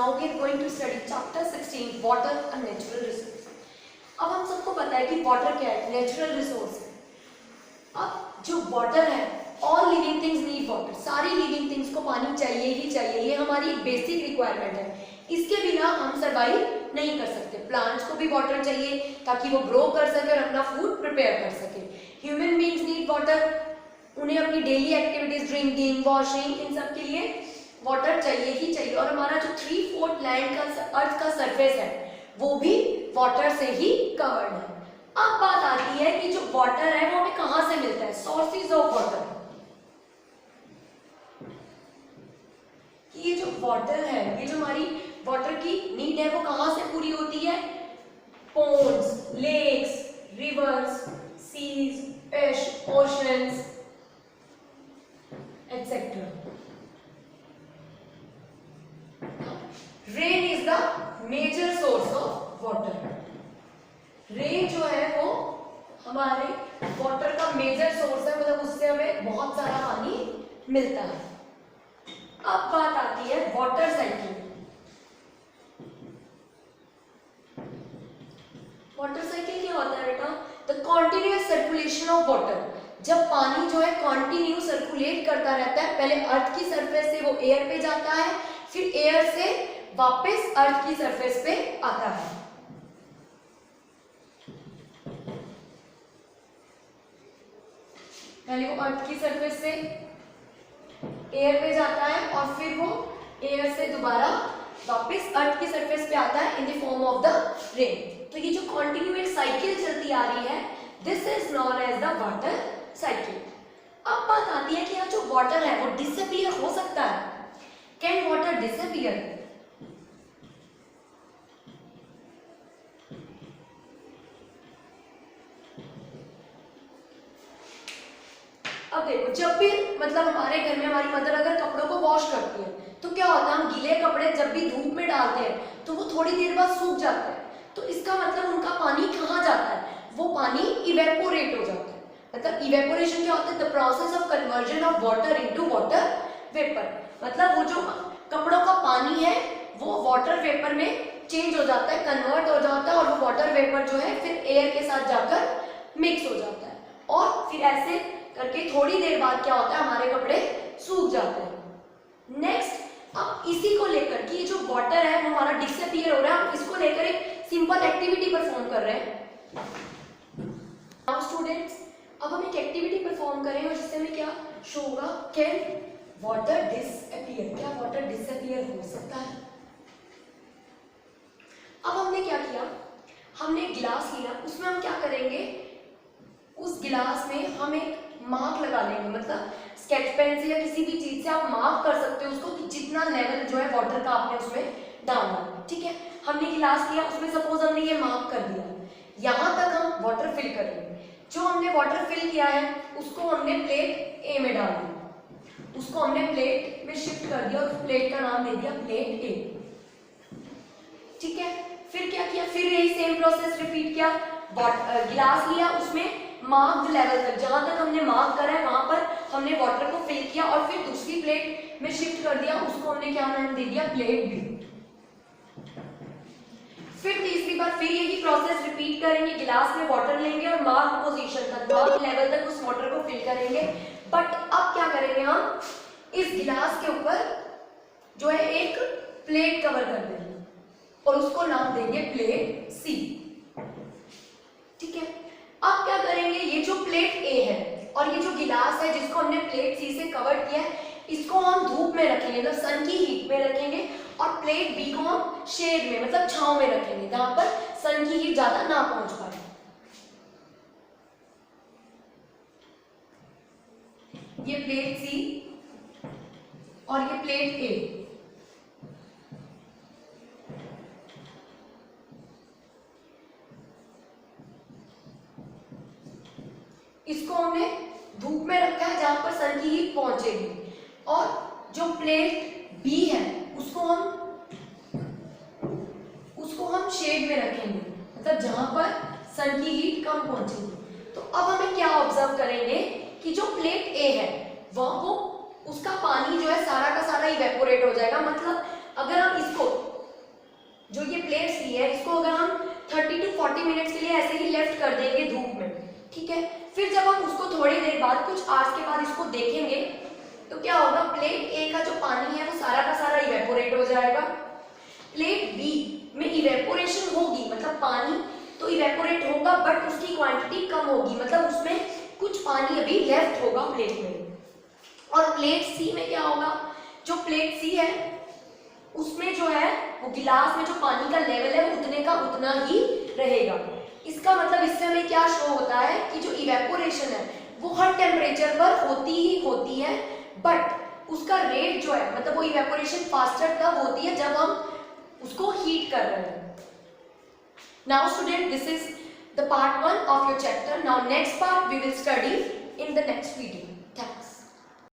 Now we are going to study chapter 16 water a natural resource. अब हम सबको पता है कि वाटर क्या है, नेचुरल रिसोर्स है. अब जो वाटर है, all living things need water. सारी लिविंग थिंग्स को पानी चाहिए ही चाहिए. ये हमारी बेसिक रिक्वायरमेंट है. इसके बिना हम सर्वाइव नहीं कर सकते. प्लांट्स को भी वाटर चाहिए ताकि वो ग्रो कर सके और अपना फूड प्रिपेयर कर सके. Human beings need water. उन्हें अपनी डेली एक्टिविटीज, ड्रिंकिंग, वॉशिंग, इन सब के लिए वाटर चाहिए ही चाहिए. और हमारा जो 3/4 लैंड का, अर्थ का सरफेस है, वो भी वाटर से ही कवर्ड है. अब बात आती है कि जो वाटर है वो हमें कहां से मिलता है, सोर्सेज ऑफ वाटर. ये जो वाटर है, ये जो हमारी वाटर की नीड है, वो कहां से पूरी होती है. Ponds, lakes, rivers, seas, fish, oceans etcetera. Rain is the major source of water. Rain जो है वो हमारे वाटर का मेजर सोर्स है, मतलब उससे हमें बहुत सारा पानी मिलता है. अब बात आती है वाटर साइकिल. वाटर साइकिल क्या होता है बेटा? The continuous circulation of water. जब पानी जो है कॉन्टिन्यू सर्कुलेट करता रहता है, पहले अर्थ की सरफेस से वो एयर पे जाता है, फिर एयर से वापस अर्थ की सरफेस पे आता है. पहले वो अर्थ की सरफेस से एयर पे जाता है और फिर वो एयर से दोबारा वापस अर्थ की सरफेस पे आता है in the form of the rain. तो ये जो कॉन्टिन्यू एक साइकिल चलती आ रही है, this is known as the water cycle. अब बात आती है कि यहाँ जो वाटर है वो डिसअपीयर हो सकता है. Can water disappear? अब देखो, जब भी मतलब हमारे घर में हमारी मदर अगर कपड़ों को वॉश करती है तो क्या होता है, हम गीले कपड़े जब भी धूप में डालते हैं तो वो थोड़ी देर बाद सूख जाते हैं. तो इसका मतलब उनका पानी कहाँ जाता है? वो पानी इवेपोरेट हो जाता है. मतलब इवेपोरेशन क्या होता है? The process of conversion of water into water vapour. मतलब वो जो कपड़ों का पानी है वो वाटर वेपर में चेंज हो जाता है, कन्वर्ट हो जाता है, और वो वाटर वेपर जो है फिर एयर के साथ जाकर मिक्स हो जाता है. और फिर ऐसे करके थोड़ी देर बाद क्या होता है, हमारे कपड़े सूख जाते हैं. नेक्स्ट, अब इसी को लेकर कि ये जो वाटर है वो हमारा डिसअपीयर हो रहा है, हम इसको लेकर एक सिंपल एक्टिविटी परफॉर्म कर रहे हैं. नाउ स्टूडेंट्स, अब हम एक एक्टिविटी परफॉर्म करेंगे और जिससे हमें क्या शो होगा, कैन वाटर डिसअपीयर. क्या वाटर डिसअपीयर हो सकता है? अब हमने क्या किया, हमने गिलास लिया, उसमें हम क्या करेंगे, उस गिलास में हम एक मार्क लगा लेंगे. मतलब स्केच पेन से या किसी भी चीज से आप मार्क कर सकते हो उसको कि जितना लेवल जो है वाटर का आपने उसमें डालना. ठीक है, हमने गिलास लिया, उसमें सपोज हमने ये मार्क कर दिया, यहां तक हम वाटर फिल करेंगे. जो हमने वाटर फिल किया है उसको हमने प्लेट ए में डाल दिया, उसको हमने प्लेट में शिफ्ट कर दिया और उस प्लेट का नाम दे दिया प्लेट ए. ठीक है, फिर क्या किया, फिर यही सेम प्रोसेस रिपीट किया. गिलास लिया, उसमें मार्क्ड लेवल तक, जहां तक हमने मार्क करा है वहां पर हमने वाटर को फिल किया और फिर दूसरी प्लेट में शिफ्ट कर दिया, उसको हमने क्या नाम दे दिया, प्लेट बी. फिर तीसरी बार फिर यही प्रोसेस रिपीट करेंगे. गिलास में वाटर लेंगे और मार्क पोजीशन तक, मार्क लेवल तक उस वाटर को फिल करेंगे. बट अब क्या करेंगे, हम इस गिलास के ऊपर जो है एक प्लेट कवर कर देंगे और उसको नाम देंगे प्लेट सी. ठीक है, अब क्या करेंगे, ये जो प्लेट ए है और ये जो गिलास है जिसको हमने प्लेट सी से कवर किया है, इसको हम धूप में रखेंगे, मतलब सन की हीट में रखेंगे, और प्लेट बी को हम शेड में, मतलब छांव में रखेंगे, जहां पर सन की हीट ज्यादा ना पहुंच पाए. ये प्लेट सी और ये प्लेट ए. इसको हमने धूप में रखा है जहां पर सन की हीट पहुंचेगी, और जो प्लेट बी है उसको हम शेड में रखेंगे, मतलब जहां पर सन की हीट कम पहुंचेगी. तो अब हमें क्या ऑब्जर्व करेंगे कि जो प्लेट ए है वहां वो उसका पानी जो है सारा का सारा इवेपोरेट हो जाएगा. मतलब अगर हम इसको 40 मिनट्स के लिए ऐसे ही लेफ्ट कर देंगे धूप में, ठीक है। फिर जब हम उसको थोड़ी देर बाद, कुछ आवर्स के बाद इसको देखेंगे तो क्या होगा, प्लेट ए का जो पानी है वो सारा का सारा इवेपोरेट हो जाएगा। प्लेट बी में इवेपोरेशन होगी, मतलब पानी तो इवेपोरेट होगा बट उसकी क्वांटिटी कम होगी, मतलब उसमें कुछ पानी अभी लेफ्ट होगा प्लेट में। और प्लेट सी में क्या होगा, जो प्लेट सी है उसमें जो है वो गिलास में जो पानी का लेवल है वो उतने का उतना ही रहेगा। इसका मतलब इससे हमें क्या शो होता है कि जो इवेपोरेशन है वो हर टेम्परेचर पर होती ही होती है, बट उसका रेट जो है, मतलब वो इवेपोरेशन फास्टर तब होती है जब हम उसको हीट कर रहे हैं। Now student, this is the part 1 of your chapter. Now next part we will study in the next video.